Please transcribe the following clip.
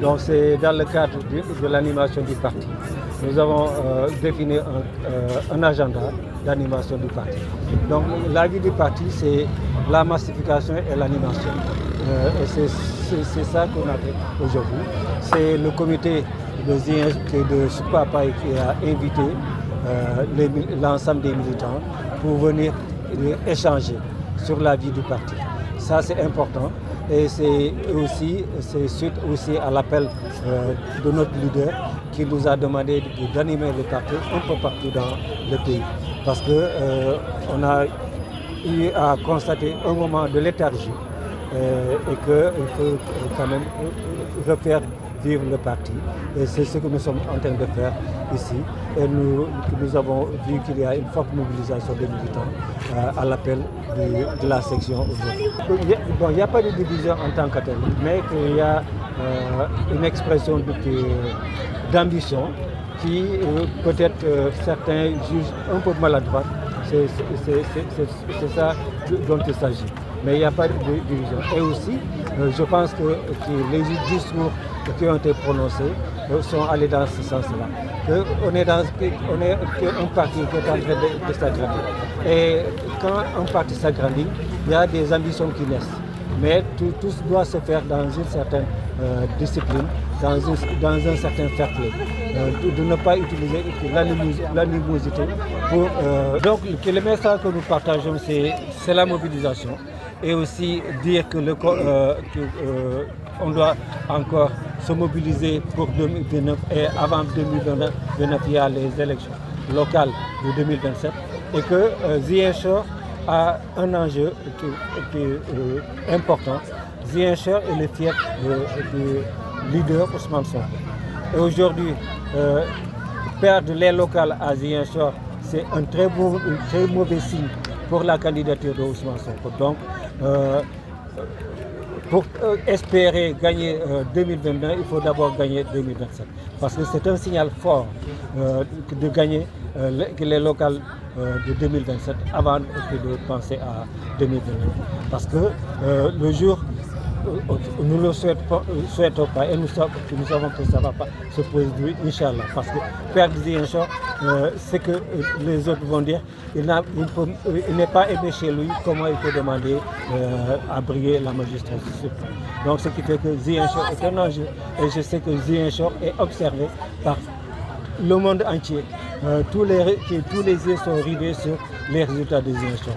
Donc c'est dans le cadre de l'animation du parti. Nous avons défini un agenda d'animation du parti. Donc la vie du parti, c'est la massification et l'animation. Et c'est ça qu'on a fait aujourd'hui. C'est le comité de Supapa qui a invité l'ensemble des militants pour venir échanger sur la vie du parti. Ça c'est important et c'est suite aussi à l'appel de notre leader qui nous a demandé d'animer le parti un peu partout dans le pays. Parce qu'on a eu à constater un moment de léthargie et qu'il faut quand même refaire vivre le parti. Et c'est ce que nous sommes en train de faire ici. Et nous avons vu qu'il y a une forte mobilisation des militants à l'appel de la section aujourd'hui. Bon, il n'y a pas de division en tant que telle, mais qu'il y a une expression d'ambition qui peut-être certains jugent un peu maladroite. C'est ça dont il s'agit. Mais il n'y a pas de division. Et aussi, je pense que les discours qui ont été prononcés sont allés dans ce sens-là. On est un parti qui est en train de s'agrandir. Et quand un parti s'agrandit, il y a des ambitions qui naissent. Mais tout doit se faire dans une certaine discipline, dans un certain fair play. De ne pas utiliser l'animosité pour... Donc le message que nous partageons, c'est la mobilisation. Et aussi dire que on doit encore se mobiliser pour 2029 et avant 2029, il y a les élections locales de 2027 et que Ziguinchor a un enjeu qui est important. Ziguinchor est le fief du leader Ousmane Sonko. Et aujourd'hui, perdre les locales à Ziguinchor, c'est un très mauvais signe pour la candidature de Ousmane Sonko. Donc, pour espérer gagner 2029, il faut d'abord gagner 2027. Parce que c'est un signal fort de gagner les locales de 2027 avant de penser à 2029. Parce que le jour, nous ne le souhaitons pas et nous savons que ça ne va pas se produire, Inch'Allah. Parce que perdre Ziguinchor, c'est que les autres vont dire il n'est pas aimé chez lui, comment il peut demander à briller la magistrature. Donc ce qui fait que Ziguinchor est un enjeu et je sais que Ziguinchor est observé par le monde entier. Tous les yeux sont rivés sur les résultats de Ziguinchor.